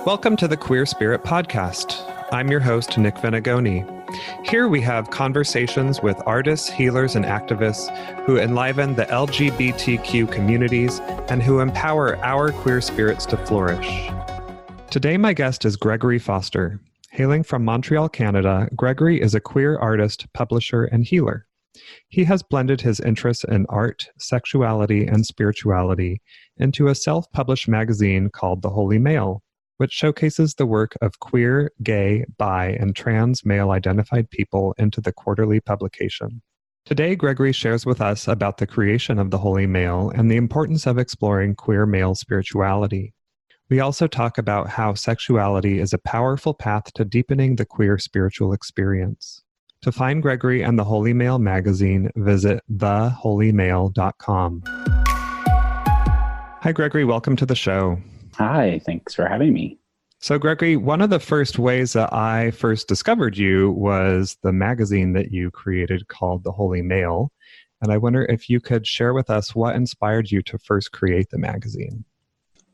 Welcome to the Queer Spirit Podcast. I'm your host, Nick Venegoni. Here we have conversations with artists, healers, and activists who enliven the LGBTQ communities and who empower our queer spirits to flourish. Today, my guest is Gregory Foster. Hailing from Montreal, Canada, Gregory is a queer artist, publisher, and healer. He has blended his interests in art, sexuality, and spirituality into a self-published magazine called The Holy Male, which showcases the work of queer, gay, bi, and trans male-identified people into the quarterly publication. Today, Gregory shares with us about the creation of The Holy Male and the importance of exploring queer male spirituality. We also talk about how sexuality is a powerful path to deepening the queer spiritual experience. To find Gregory and The Holy Male magazine, visit theholymale.com. Hi, Gregory. Welcome to the show. Hi, thanks for having me. So, Gregory, one of the first ways that I first discovered you was the magazine that you created called The Holy Male. And I wonder if you could share with us what inspired you to first create the magazine.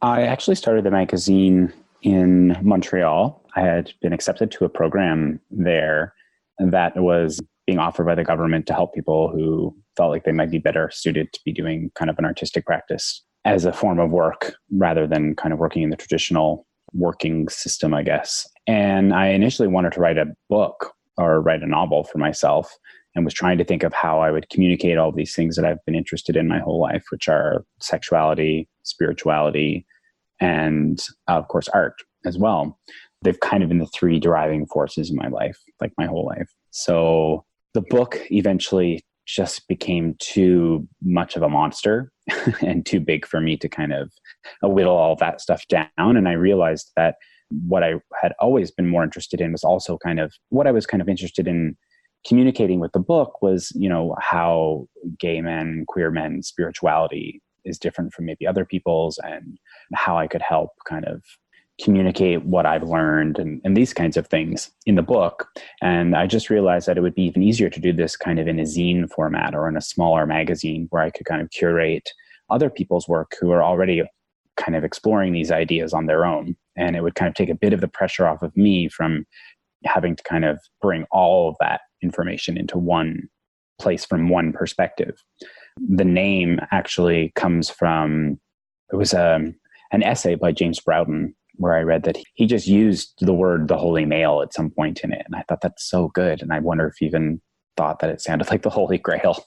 I actually started the magazine in Montreal. I had been accepted to a program there that was being offered by the government to help people who felt like they might be better suited to be doing kind of an artistic practice as a form of work rather than kind of working in the traditional working system, I guess. And I initially wanted to write a book or write a novel for myself and was trying to think of how I would communicate all these things that I've been interested in my whole life, which are sexuality, spirituality, and of course, art as well. They've kind of been the three driving forces in my life, like my whole life. So the book eventually just became too much of a monster and too big for me to kind of whittle all that stuff down. And I realized that what I had always been more interested in was also kind of what I was kind of interested in communicating with the book was, you know, how gay men, queer men, spirituality is different from maybe other people's and how I could help kind of communicate what I've learned and these kinds of things in the book. And I just realized that it would be even easier to do this kind of in a zine format or in a smaller magazine where I could kind of curate other people's work who are already kind of exploring these ideas on their own. And it would kind of take a bit of the pressure off of me from having to kind of bring all of that information into one place from one perspective. The name actually comes from, it was an essay by James Broughton where I read that he just used the word the Holy Male at some point in it. And I thought that's so good. And I wonder if he even thought that it sounded like the Holy Grail.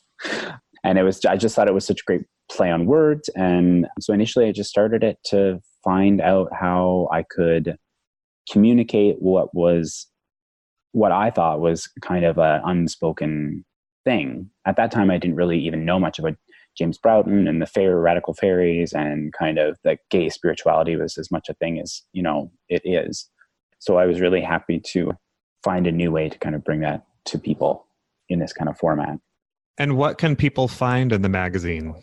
And I just thought it was such a great play on words. And so initially I just started it to find out how I could communicate what I thought was kind of an unspoken thing. At that time, I didn't really even know much about James Broughton and the radical fairies and kind of the gay spirituality was as much a thing as, you know, it is. So I was really happy to find a new way to kind of bring that to people in this kind of format. And what can people find in the magazine?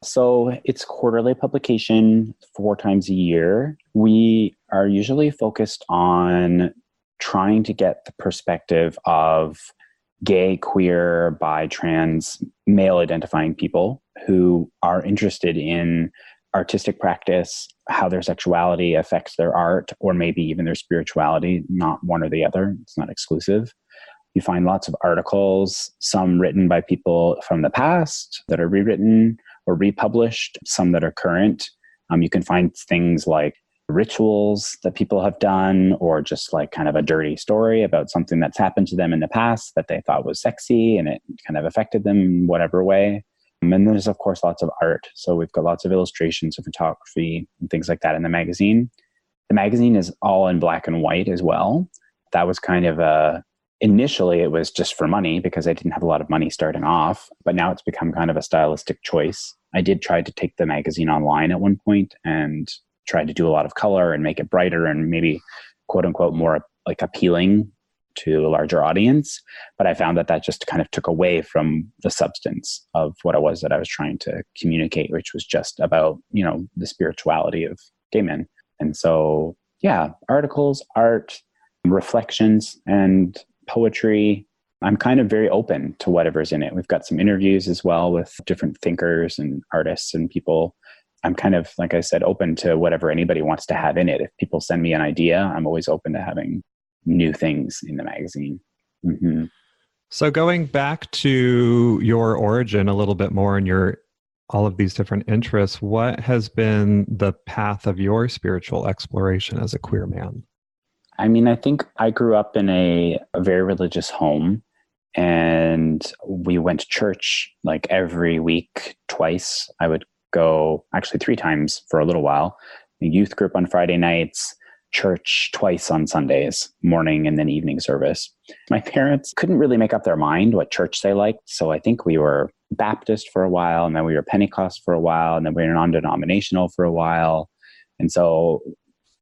So it's quarterly publication 4 times a year. We are usually focused on trying to get the perspective of gay, queer, bi, trans, male identifying people who are interested in artistic practice, how their sexuality affects their art, or maybe even their spirituality, not one or the other. It's not exclusive. You find lots of articles, some written by people from the past that are rewritten or republished, some that are current. You can find things like rituals that people have done, or just like kind of a dirty story about something that's happened to them in the past that they thought was sexy and it kind of affected them in whatever way. And there's, of course, lots of art. So we've got lots of illustrations and photography and things like that in the magazine. The magazine is all in black and white as well. That was kind of initially it was just for money because I didn't have a lot of money starting off, but now it's become kind of a stylistic choice. I did try to take the magazine online at one point and tried to do a lot of color and make it brighter and maybe quote unquote more like appealing to a larger audience. But I found that just kind of took away from the substance of what it was that I was trying to communicate, which was just about, you know, the spirituality of gay men. And so, yeah, articles, art, reflections, and poetry. I'm kind of very open to whatever's in it. We've got some interviews as well with different thinkers and artists and people. I'm kind of, like I said, open to whatever anybody wants to have in it. If people send me an idea, I'm always open to having new things in the magazine. Mm-hmm. So going back to your origin a little bit more and your all of these different interests, what has been the path of your spiritual exploration as a queer man? I mean, I think I grew up in a very religious home, and we went to church like every week, twice. I would go actually 3 times for a little while. The youth group on Friday nights, church twice on Sundays, morning and then evening service. My parents couldn't really make up their mind what church they liked. So I think we were Baptist for a while, and then we were Pentecost for a while, and then we were non-denominational for a while. And so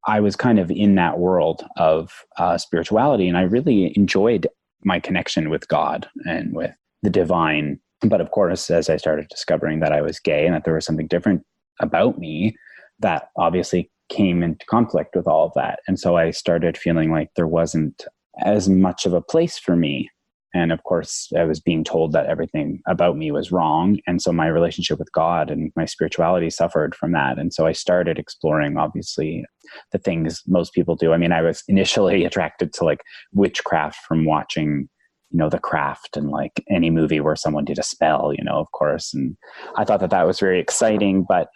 I was kind of in that world of spirituality, and I really enjoyed my connection with God and with the divine. But of course, as I started discovering that I was gay and that there was something different about me, that obviously came into conflict with all of that. And so I started feeling like there wasn't as much of a place for me. And of course, I was being told that everything about me was wrong. And so my relationship with God and my spirituality suffered from that. And so I started exploring, obviously, the things most people do. I mean, I was initially attracted to like witchcraft from watching, The Craft and like any movie where someone did a spell, of course. And I thought that that was very exciting. But,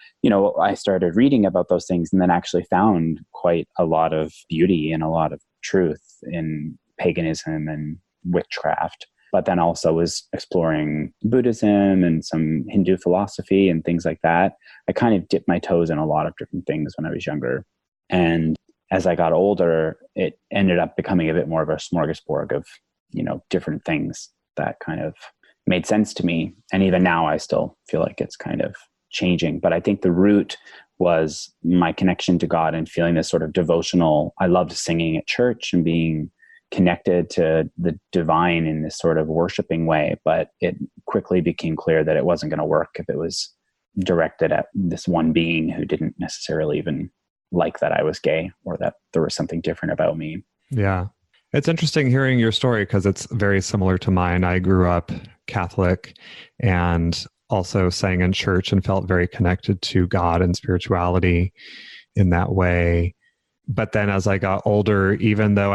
I started reading about those things and then actually found quite a lot of beauty and a lot of truth in paganism and witchcraft, but then also was exploring Buddhism and some Hindu philosophy and things like that. I kind of dipped my toes in a lot of different things when I was younger. And as I got older, it ended up becoming a bit more of a smorgasbord of, different things that kind of made sense to me. And even now I still feel like it's kind of changing. But I think the root was my connection to God and feeling this sort of devotional. I loved singing at church and being connected to the divine in this sort of worshiping way, but it quickly became clear that it wasn't going to work if it was directed at this one being who didn't necessarily even like that I was gay or that there was something different about me. Yeah. It's interesting hearing your story because it's very similar to mine. I grew up Catholic and also sang in church and felt very connected to God and spirituality in that way. But then as I got older, even though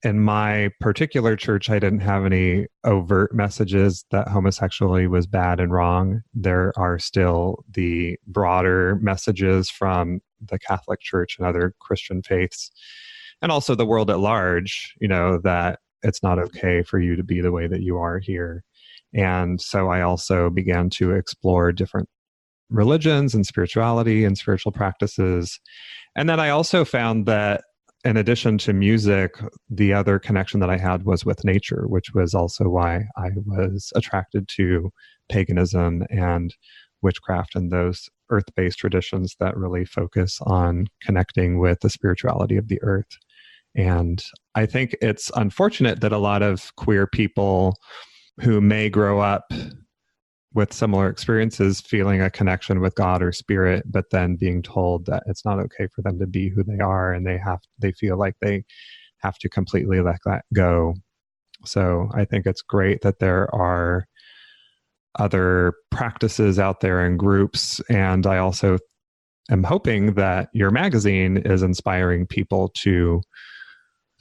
in my particular church, I didn't have any overt messages that homosexuality was bad and wrong. There are still the broader messages from the Catholic Church and other Christian faiths, and also the world at large, that it's not okay for you to be the way that you are here. And so I also began to explore different religions and spirituality and spiritual practices. And then I also found that in addition to music, the other connection that I had was with nature, which was also why I was attracted to paganism and witchcraft and those earth-based traditions that really focus on connecting with the spirituality of the earth. And I think it's unfortunate that a lot of queer people who may grow up with similar experiences feeling a connection with God or spirit, but then being told that it's not okay for them to be who they are and they feel like they have to completely let that go. So I think it's great that there are other practices out there and groups. And I also am hoping that your magazine is inspiring people to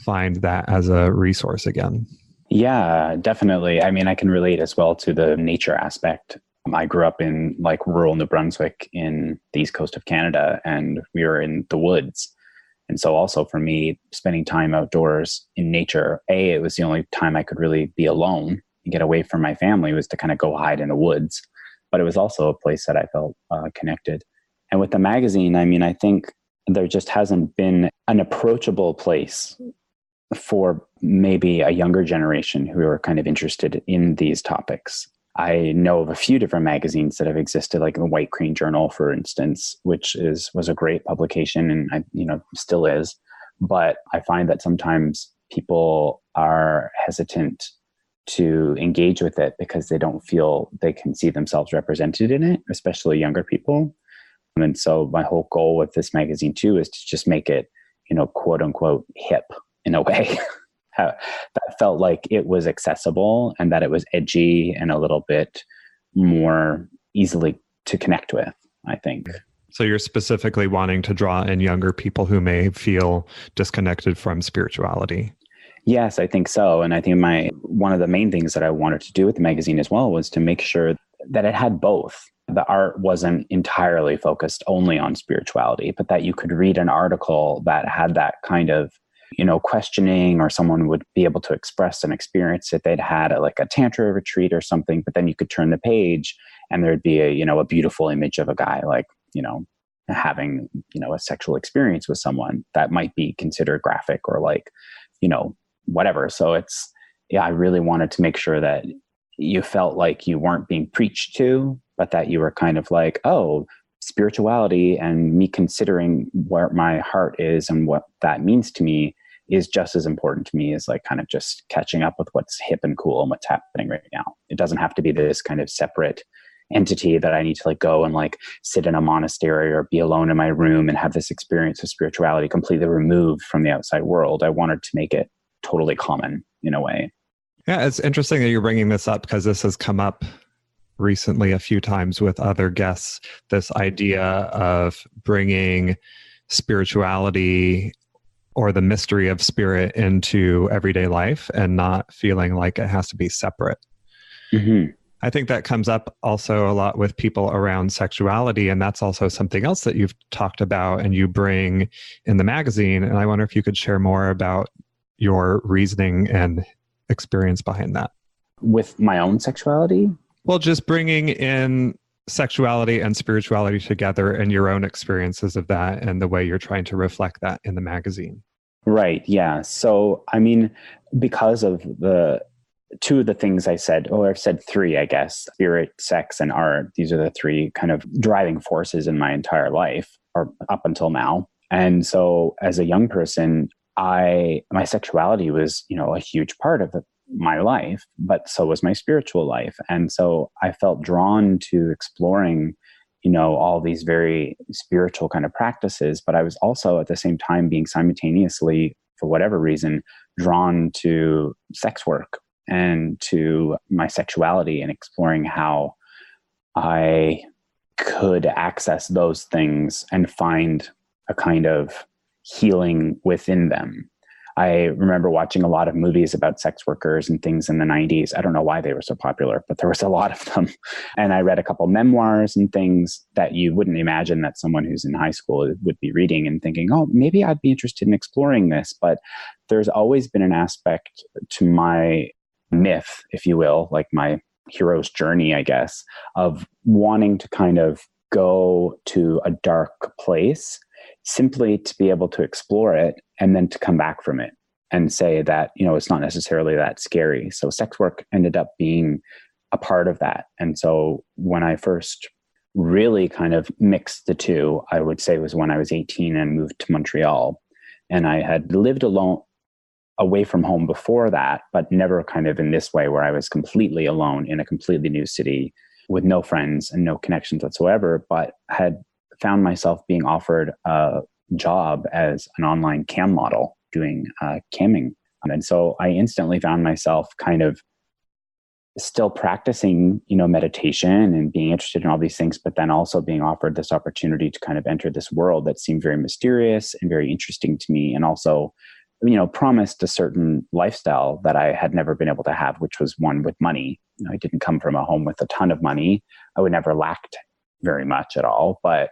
find that as a resource again. Yeah, definitely. I mean, I can relate as well to the nature aspect. I grew up in like rural New Brunswick in the east coast of Canada, and we were in the woods. And so also for me, spending time outdoors in nature, it was the only time I could really be alone and get away from my family, was to kind of go hide in the woods. But it was also a place that I felt connected. And with the magazine, I mean, I think there just hasn't been an approachable place for maybe a younger generation who are kind of interested in these topics. I know of a few different magazines that have existed, like the White Crane Journal, for instance, which was a great publication and still is. But I find that sometimes people are hesitant to engage with it because they don't feel they can see themselves represented in it, especially younger people. And so my whole goal with this magazine too is to just make it, quote unquote, hip in a way that felt like it was accessible and that it was edgy and a little bit more easily to connect with, I think. So you're specifically wanting to draw in younger people who may feel disconnected from spirituality. Yes, I think so. And I think one of the main things that I wanted to do with the magazine as well was to make sure that it had both. The art wasn't entirely focused only on spirituality, but that you could read an article that had that kind of, questioning, or someone would be able to express an experience that they'd had at like a tantra retreat or something. But then you could turn the page and there'd be a beautiful image of a guy like, having, a sexual experience with someone that might be considered graphic or like, whatever. So I really wanted to make sure that you felt like you weren't being preached to, but that you were kind of like, oh, spirituality and me considering where my heart is and what that means to me is just as important to me as like kind of just catching up with what's hip and cool and what's happening right now. It doesn't have to be this kind of separate entity that I need to like go and like sit in a monastery or be alone in my room and have this experience of spirituality completely removed from the outside world. I wanted to make it totally common in a way. Yeah, it's interesting that you're bringing this up because this has come up recently a few times with other guests, this idea of bringing spirituality or the mystery of spirit into everyday life and not feeling like it has to be separate. Mm-hmm. I think that comes up also a lot with people around sexuality, and that's also something else that you've talked about and you bring in the magazine. And I wonder if you could share more about your reasoning and experience behind that. With my own sexuality? Well, just bringing in sexuality and spirituality together and your own experiences of that and the way you're trying to reflect that in the magazine. Right. Yeah. So, I mean, because of the two of the things I said, I've said three, I guess, spirit, sex, and art. These are the three kind of driving forces in my entire life, or up until now. And so as a young person, my sexuality was, a huge part of my life, but so was my spiritual life. And so I felt drawn to exploring, all these very spiritual kind of practices, but I was also at the same time being simultaneously, for whatever reason, drawn to sex work and to my sexuality and exploring how I could access those things and find a kind of healing within them. I remember watching a lot of movies about sex workers and things in the 90s. I don't know why they were so popular, but there was a lot of them. And I read a couple memoirs and things that you wouldn't imagine that someone who's in high school would be reading and thinking, oh, maybe I'd be interested in exploring this. But there's always been an aspect to my myth, if you will, like my hero's journey, I guess, of wanting to kind of go to a dark place simply to be able to explore it and then to come back from it and say that, it's not necessarily that scary. So sex work ended up being a part of that. And so when I first really kind of mixed the two, I would say was when I was 18 and moved to Montreal. And I had lived alone away from home before that, but never kind of in this way where I was completely alone in a completely new city with no friends and no connections whatsoever, but had found myself being offered a job as an online cam model doing camming. And so I instantly found myself kind of still practicing, meditation and being interested in all these things, but then also being offered this opportunity to kind of enter this world that seemed very mysterious and very interesting to me. And also, promised a certain lifestyle that I had never been able to have, which was one with money. I didn't come from a home with a ton of money. I would never lacked very much at all. But,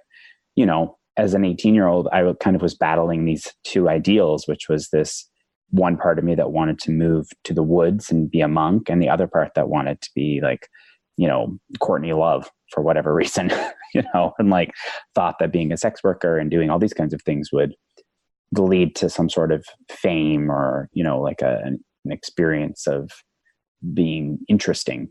as an 18-year-old, I kind of was battling these two ideals, which was this one part of me that wanted to move to the woods and be a monk, and the other part that wanted to be like, Courtney Love for whatever reason, and like thought that being a sex worker and doing all these kinds of things would lead to some sort of fame or, like an experience of being interesting.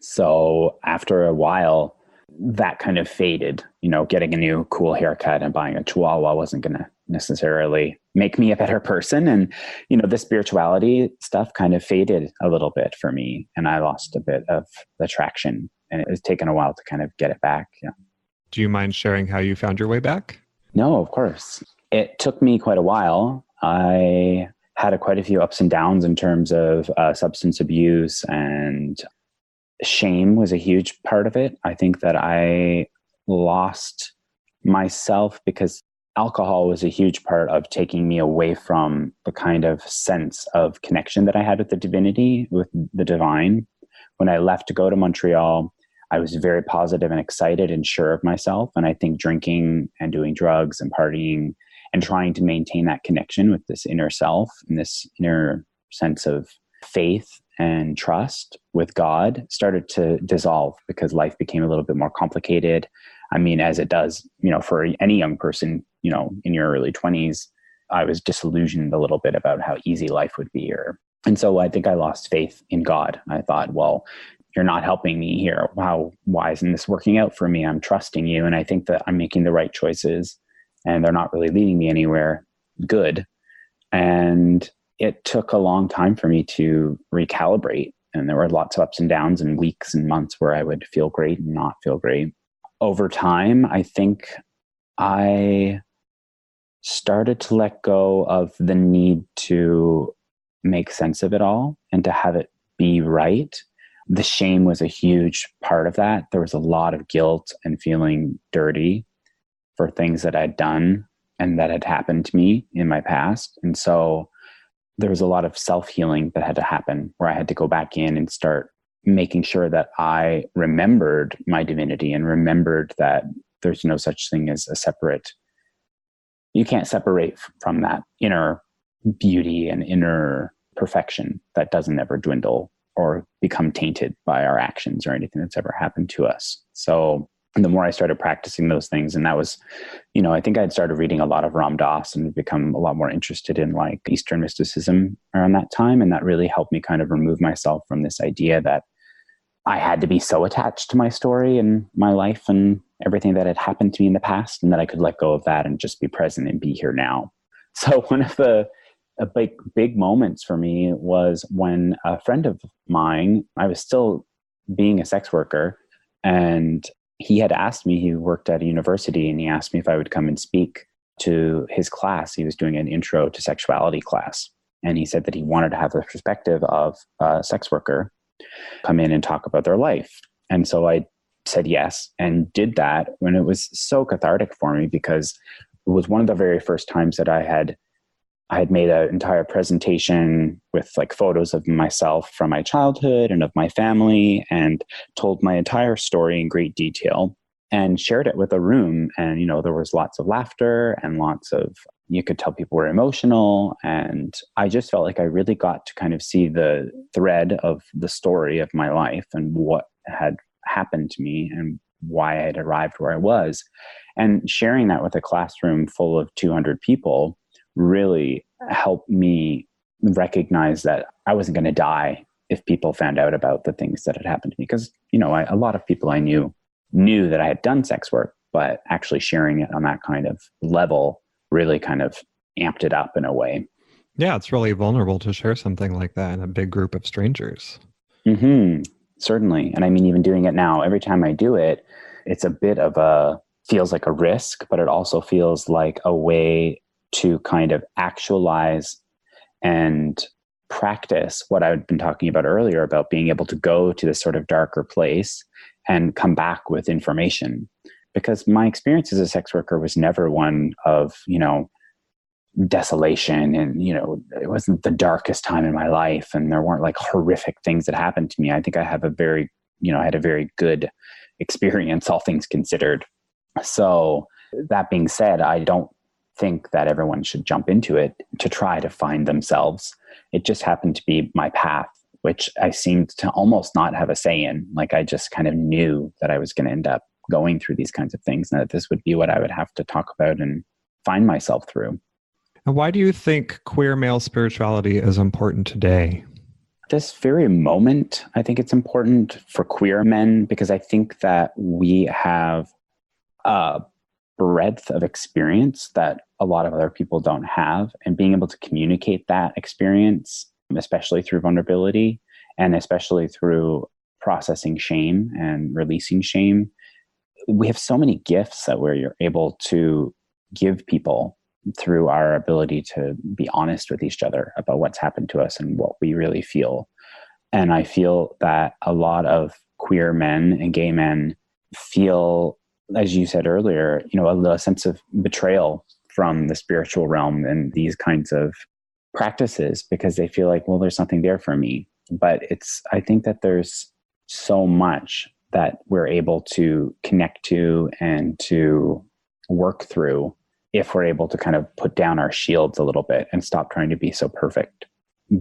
So after a while, that kind of faded. Getting a new cool haircut and buying a chihuahua wasn't going to necessarily make me a better person. And, the spirituality stuff kind of faded a little bit for me. And I lost a bit of the traction, and it has taken a while to kind of get it back. Yeah. Do you mind sharing how you found your way back? No, of course. It took me quite a while. I had quite a few ups and downs in terms of substance abuse, and shame was a huge part of it. I think that I lost myself, because alcohol was a huge part of taking me away from the kind of sense of connection that I had with the divinity, with the divine. When I left to go to Montreal, I was very positive and excited and sure of myself. And I think drinking and doing drugs and partying and trying to maintain that connection with this inner self and this inner sense of faith and trust with God started to dissolve because life became a little bit more complicated. I mean, as it does, for any young person, in your early 20s, I was disillusioned a little bit about how easy life would be. And so I think I lost faith in God. I thought, well, you're not helping me here. Why isn't this working out for me? I'm trusting you. And I think that I'm making the right choices and they're not really leading me anywhere good. And it took a long time for me to recalibrate. And there were lots of ups and downs and weeks and months where I would feel great and not feel great. Over time, I think I started to let go of the need to make sense of it all and to have it be right. The shame was a huge part of that. There was a lot of guilt and feeling dirty for things that I'd done and that had happened to me in my past. And so there was a lot of self-healing that had to happen where I had to go back in and start making sure that I remembered my divinity and remembered that there's no such thing as you can't separate from that inner beauty and inner perfection that doesn't ever dwindle or become tainted by our actions or anything that's ever happened to us. So the more I started practicing those things, and that was, I think I'd started reading a lot of Ram Dass and become a lot more interested in like Eastern mysticism around that time. And that really helped me kind of remove myself from this idea that I had to be so attached to my story and my life and everything that had happened to me in the past, and that I could let go of that and just be present and be here now. So one of the big moments for me was when a friend of mine, I was still being a sex worker, and he had asked me, he worked at a university, and he asked me if I would come and speak to his class. He was doing an intro to sexuality class. And he said that he wanted to have the perspective of a sex worker come in and talk about their life. And so I said yes and did that, when it was so cathartic for me, because it was one of the very first times that I had made an entire presentation with like photos of myself from my childhood and of my family, and told my entire story in great detail and shared it with a room. And, there was lots of laughter and you could tell people were emotional. And I just felt like I really got to kind of see the thread of the story of my life and what had happened to me and why I had arrived where I was. And sharing that with a classroom full of 200 people really helped me recognize that I wasn't going to die if people found out about the things that had happened to me. Because, a lot of people I knew that I had done sex work, but actually sharing it on that kind of level really kind of amped it up in a way. Yeah, it's really vulnerable to share something like that in a big group of strangers. Mm-hmm. Certainly. And I mean, even doing it now, every time I do it, it's a bit of feels like a risk, but it also feels like a way to kind of actualize and practice what I've been talking about earlier about being able to go to this sort of darker place and come back with information. Because my experience as a sex worker was never one of, desolation and, it wasn't the darkest time in my life and there weren't like horrific things that happened to me. I think I have I had a very good experience, all things considered. So that being said, I don't think that everyone should jump into it to try to find themselves. It just happened to be my path, which I seemed to almost not have a say in. Like I just kind of knew that I was going to end up going through these kinds of things and that this would be what I would have to talk about and find myself through. And why do you think queer male spirituality is important today? This very moment, I think it's important for queer men because I think that we have a breadth of experience that a lot of other people don't have, and being able to communicate that experience, especially through vulnerability and especially through processing shame and releasing shame. We have so many gifts that we're able to give people through our ability to be honest with each other about what's happened to us and what we really feel. And I feel that a lot of queer men and gay men feel as you said earlier, a sense of betrayal from the spiritual realm and these kinds of practices, because they feel like, well, there's something there for me. But I think that there's so much that we're able to connect to and to work through if we're able to kind of put down our shields a little bit and stop trying to be so perfect.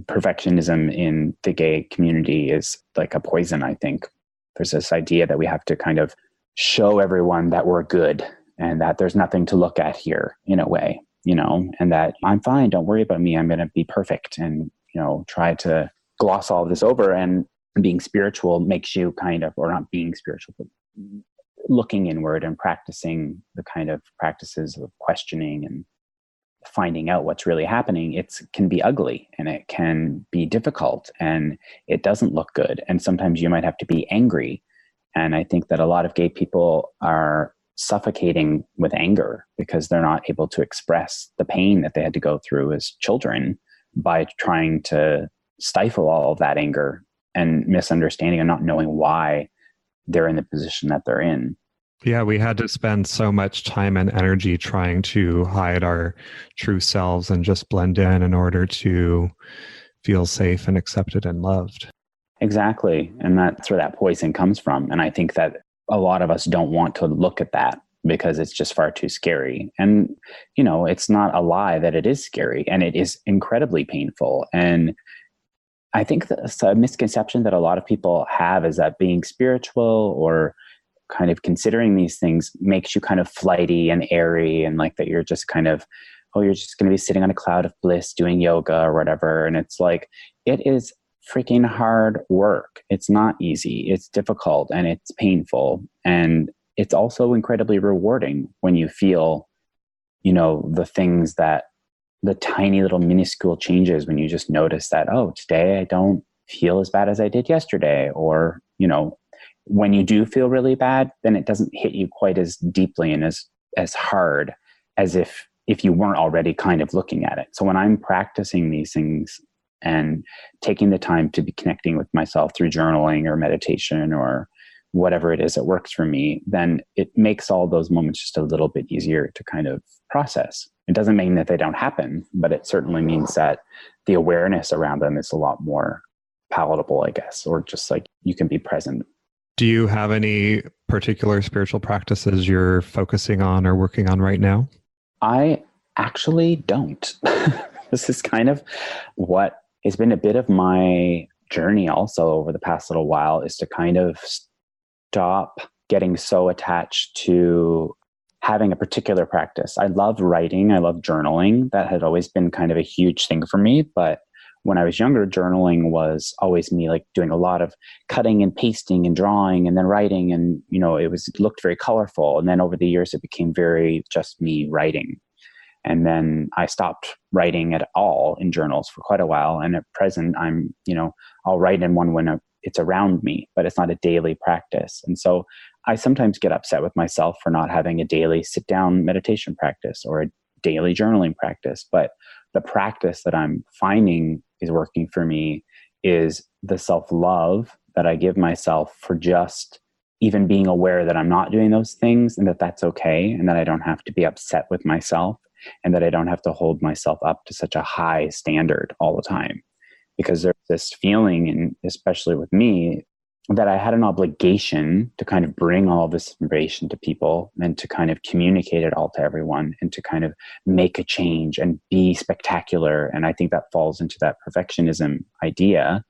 Perfectionism in the gay community is like a poison, I think. There's this idea that we have to kind of show everyone that we're good and that there's nothing to look at here in a way, and that I'm fine, don't worry about me, I'm going to be perfect, and, try to gloss all of this over. And being spiritual makes you kind of, or not being spiritual, but looking inward and practicing the kind of practices of questioning and finding out what's really happening. It can be ugly and it can be difficult and it doesn't look good. And sometimes you might have to be angry. And I think that a lot of gay people are suffocating with anger because they're not able to express the pain that they had to go through as children by trying to stifle all of that anger and misunderstanding and not knowing why they're in the position that they're in. Yeah, we had to spend so much time and energy trying to hide our true selves and just blend in order to feel safe and accepted and loved. Exactly. And that's where that poison comes from. And I think that a lot of us don't want to look at that because it's just far too scary. And, it's not a lie that it is scary and it is incredibly painful. And I think that's a misconception that a lot of people have, is that being spiritual or kind of considering these things makes you kind of flighty and airy, and like that you're just kind of, you're just going to be sitting on a cloud of bliss doing yoga or whatever. And it's like, it is freaking hard work. It's not easy. It's difficult and it's painful. And it's also incredibly rewarding when you feel, the things that, the tiny little minuscule changes, when you just notice that, today I don't feel as bad as I did yesterday. Or, when you do feel really bad, then it doesn't hit you quite as deeply and as hard as if you weren't already kind of looking at it. So when I'm practicing these things and taking the time to be connecting with myself through journaling or meditation or whatever it is that works for me, then it makes all those moments just a little bit easier to kind of process. It doesn't mean that they don't happen, but it certainly means that the awareness around them is a lot more palatable, I guess, or just like you can be present. Do you have any particular spiritual practices you're focusing on or working on right now? I actually don't. This is kind of what has been a bit of my journey also over the past little while, is to kind of stop getting so attached to having a particular practice. I love writing. I love journaling. That had always been kind of a huge thing for me. But when I was younger, journaling was always me like doing a lot of cutting and pasting and drawing and then writing. And, it looked very colorful. And then over the years, it became very just me writing. And then I stopped writing at all in journals for quite a while. And at present, I'm, I'll write in one when it's around me, but it's not a daily practice. And so I sometimes get upset with myself for not having a daily sit down meditation practice or a daily journaling practice. But the practice that I'm finding is working for me is the self-love that I give myself for just even being aware that I'm not doing those things, and that that's okay, and that I don't have to be upset with myself, and that I don't have to hold myself up to such a high standard all the time. Because there's this feeling, and especially with me, that I had an obligation to kind of bring all this information to people and to kind of communicate it all to everyone and to kind of make a change and be spectacular. And I think that falls into that perfectionism idea.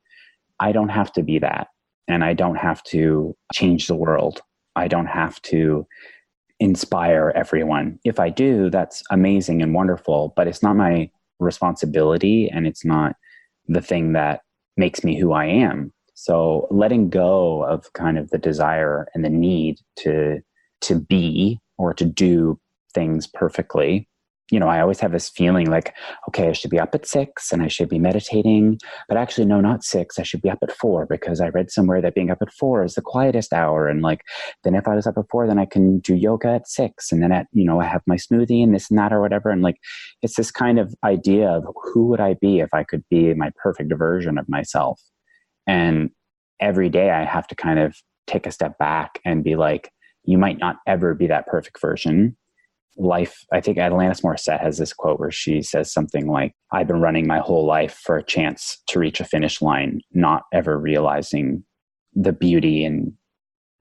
I don't have to be that. And I don't have to change the world. I don't have to inspire everyone. If I do, that's amazing and wonderful, but it's not my responsibility, and it's not the thing that makes me who I am. So letting go of kind of the desire and the need to be or to do things perfectly. I always have this feeling like, okay, I should be up at 6 and I should be meditating, but actually, no, not 6. I should be up at 4 because I read somewhere that being up at 4 is the quietest hour. And like, then if I was up at 4, then I can do yoga at 6. And then I have my smoothie and this and that or whatever. And like, it's this kind of idea of who would I be if I could be my perfect version of myself? And every day I have to kind of take a step back and be like, you might not ever be that perfect version. Life, I think Alanis Morissette has this quote where she says something like, I've been running my whole life for a chance to reach a finish line, not ever realizing the beauty in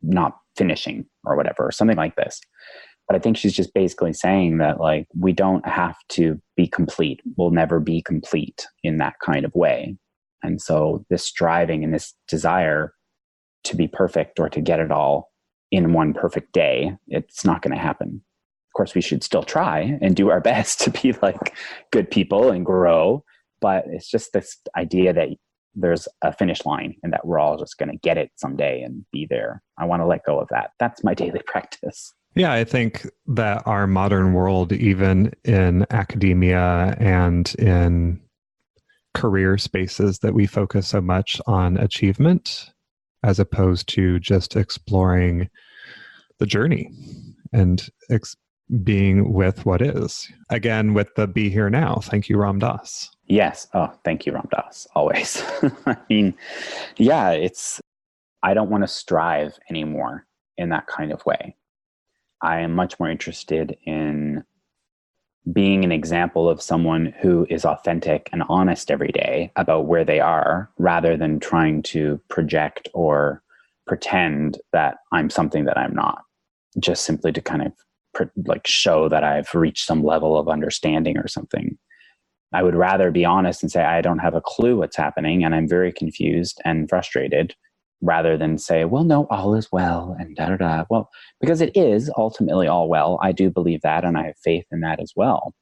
not finishing or whatever, or something like this. But I think she's just basically saying that, like, we don't have to be complete. We'll never be complete in that kind of way. And so this striving and this desire to be perfect or to get it all in one perfect day, it's not going to happen. Of course, we should still try and do our best to be like good people and grow. But it's just this idea that there's a finish line and that we're all just going to get it someday and be there. I want to let go of that. That's my daily practice. Yeah, I think that our modern world, even in academia and in career spaces, that we focus so much on achievement as opposed to just exploring the journey and being with what is. Again, with the be here now. Thank you, Ram Dass. Yes. Oh, thank you, Ram Dass. Always. I mean, yeah, I don't want to strive anymore in that kind of way. I am much more interested in being an example of someone who is authentic and honest every day about where they are, rather than trying to project or pretend that I'm something that I'm not, just simply to kind of like show that I've reached some level of understanding or something. I would rather be honest and say, I don't have a clue what's happening and I'm very confused and frustrated, rather than say, well, no, all is well and da-da-da. Well, because it is ultimately all well. I do believe that, and I have faith in that as well.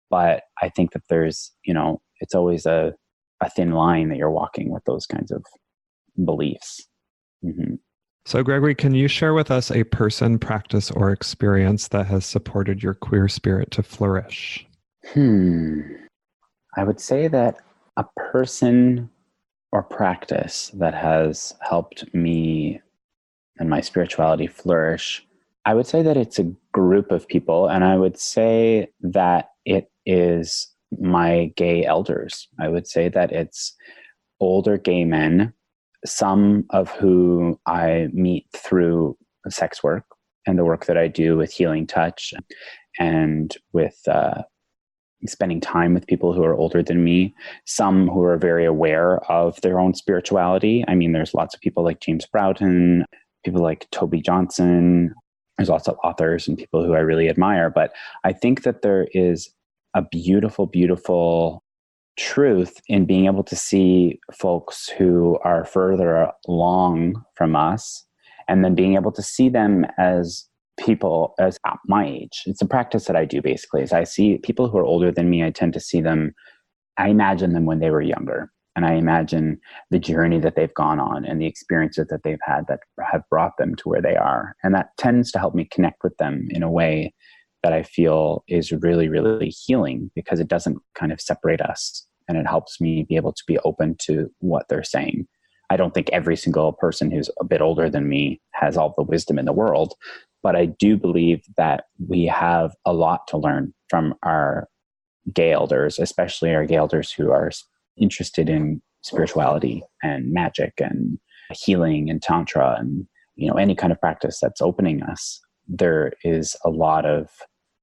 But I think that there's, it's always a thin line that you're walking with those kinds of beliefs. Mm-hmm. So, Gregory, can you share with us a person, practice, or experience that has supported your queer spirit to flourish? I would say that a person or practice that has helped me and my spirituality flourish, I would say that it's a group of people, and I would say that it is my gay elders. I would say that it's older gay men, some of who I meet through sex work and the work that I do with healing touch and with spending time with people who are older than me, some who are very aware of their own spirituality. I mean, there's lots of people like James Broughton, people like Toby Johnson. There's lots of authors and people who I really admire. But I think that there is a beautiful, beautiful truth in being able to see folks who are further along from us, and then being able to see them as people as my age. It's a practice that I do basically. As I see people who are older than me, I tend to see them, I imagine them when they were younger. And I imagine the journey that they've gone on and the experiences that they've had that have brought them to where they are. And that tends to help me connect with them in a way that I feel is really, really healing, because it doesn't kind of separate us. And it helps me be able to be open to what they're saying. I don't think every single person who's a bit older than me has all the wisdom in the world, but I do believe that we have a lot to learn from our gay elders, especially our gay elders who are interested in spirituality and magic and healing and tantra and, any kind of practice that's opening us. There is a lot of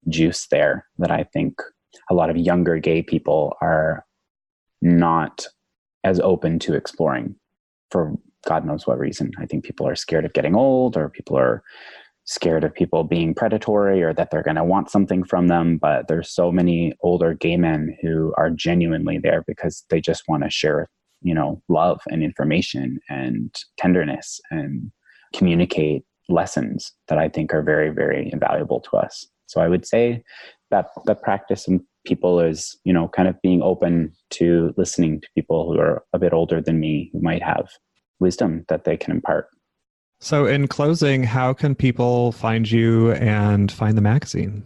juice there that I think a lot of younger gay people are not as open to exploring for God knows what reason. I think people are scared of getting old, or people are scared of people being predatory, or that they're going to want something from them. But there's so many older gay men who are genuinely there because they just want to share, love and information and tenderness and communicate lessons that I think are very, very invaluable to us. So I would say that the practice in people is, kind of being open to listening to people who are a bit older than me, who might have wisdom that they can impart. So in closing, how can people find you and find the magazine?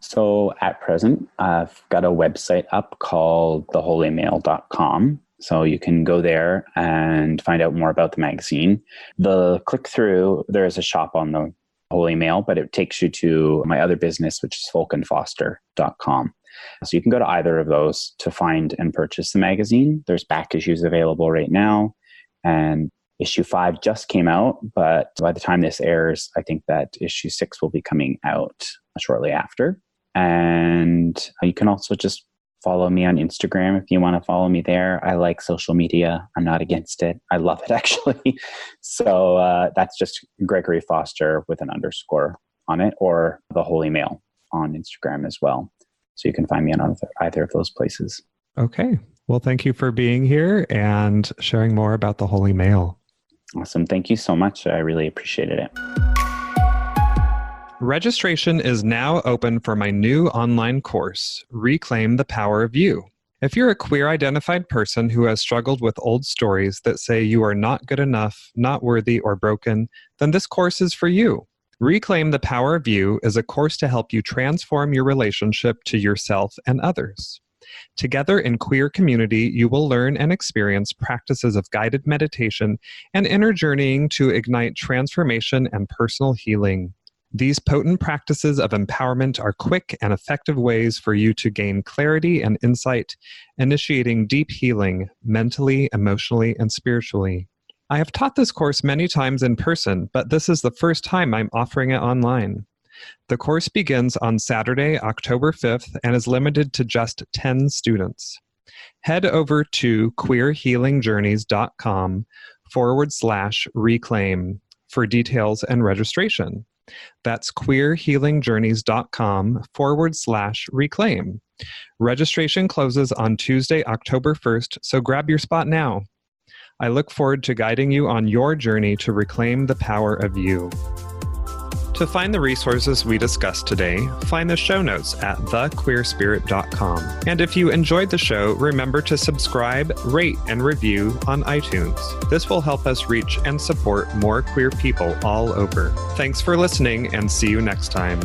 So at present, I've got a website up called theholymail.com. So you can go there and find out more about the magazine. The click through, there is a shop on the Holy Mail, but it takes you to my other business, which is folkandfoster.com. So you can go to either of those to find and purchase the magazine. There's back issues available right now. And issue 5 just came out, but by the time this airs, I think that issue 6 will be coming out shortly after. And you can also just follow me on Instagram if you want to follow me there. I like social media. I'm not against it. I love it, actually. So that's just Gregory Foster with an underscore on it, or the Holy Mail on Instagram as well. So you can find me on either of those places. Okay. Well, thank you for being here and sharing more about the Holy Mail. Awesome. Thank you so much. I really appreciated it. Registration is now open for my new online course, Reclaim the Power of You. If you're a queer-identified person who has struggled with old stories that say you are not good enough, not worthy, or broken, then this course is for you. Reclaim the Power of You is a course to help you transform your relationship to yourself and others. Together in queer community, you will learn and experience practices of guided meditation and inner journeying to ignite transformation and personal healing. These potent practices of empowerment are quick and effective ways for you to gain clarity and insight, initiating deep healing mentally, emotionally, and spiritually. I have taught this course many times in person, but this is the first time I'm offering it online. The course begins on Saturday, October 5th, and is limited to just 10 students. Head over to queerhealingjourneys.com/reclaim for details and registration. That's queerhealingjourneys.com/reclaim. Registration closes on Tuesday, October 1st, so grab your spot now. I look forward to guiding you on your journey to reclaim the power of you. To find the resources we discussed today, find the show notes at thequeerspirit.com. And if you enjoyed the show, remember to subscribe, rate, and review on iTunes. This will help us reach and support more queer people all over. Thanks for listening, and see you next time.